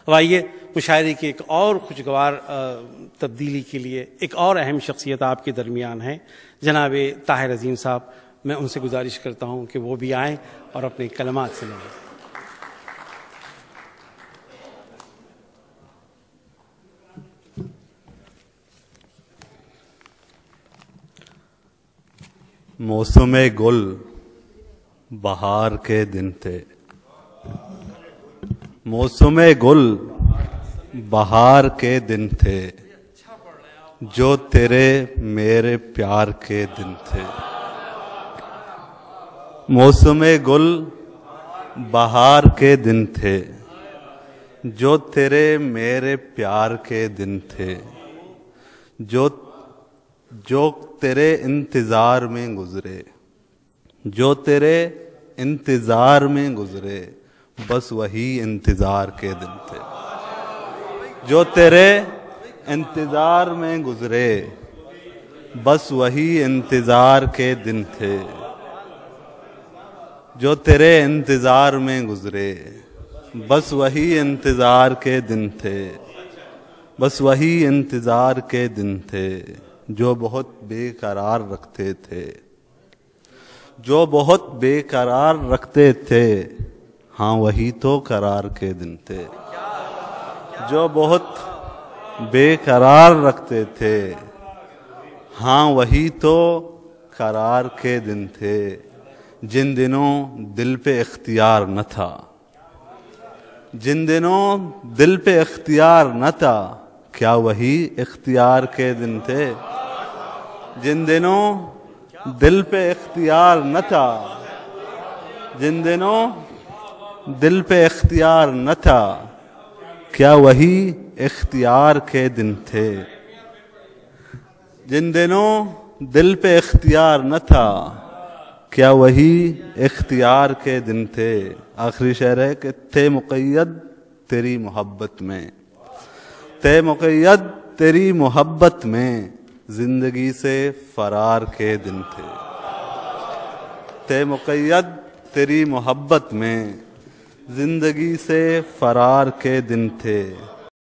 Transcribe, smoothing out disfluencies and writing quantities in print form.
अब आइए मुशायरे की एक और खुशगवार तब्दीली के लिए एक और अहम शख्सियत आपके दरमियान है, जनाब ताहिर अजीम साहब। मैं उनसे गुजारिश करता हूँ कि वो भी आएँ और अपने कलमात से लें। मौसमे गुल बहार के दिन थे, मौसमे गुल बहार के दिन थे, जो तेरे मेरे प्यार के दिन थे। मौसमे गुल बहार के दिन थे, जो तेरे मेरे प्यार के दिन थे, जो तेरे इंतज़ार में गुज़रे, जो तेरे इंतज़ार में गुज़रे, बस वही इंतज़ार के दिन थे। जो तेरे इंतज़ार में गुज़रे, बस वही इंतज़ार के दिन थे। जो तेरे इंतज़ार में गुज़रे, बस वही इंतज़ार के दिन थे, बस वही इंतज़ार के दिन थे, जो बहुत बेकरार रखते थे, जो बहुत बेकरार रखते थे, हाँ वही तो करार के दिन थे। जो बहुत बेकरार रखते थे, हाँ वही तो करार के दिन थे, जिन दिनों दिल पे इख्तियार न था, जिन दिनों दिल पे इख्तियार न था, क्या वही इख्तियार के दिन थे। जिन दिनों दिल पे इख्तियार न था, जिन दिनों दिल पे इख्तियार न था, क्या वही इख्तियार के दिन थे। जिन दिनों दिल पे इख्तियार न था, क्या वही इख्तियार के दिन थे। आखिरी शेर है कि थे मुक़य्यद तेरी मोहब्बत में, थे मुक़य्यद तेरी मोहब्बत में, जिंदगी से फरार के दिन थे। थे मुक़य्यद तेरी मोहब्बत में, जिंदगी से फरार के दिन थे।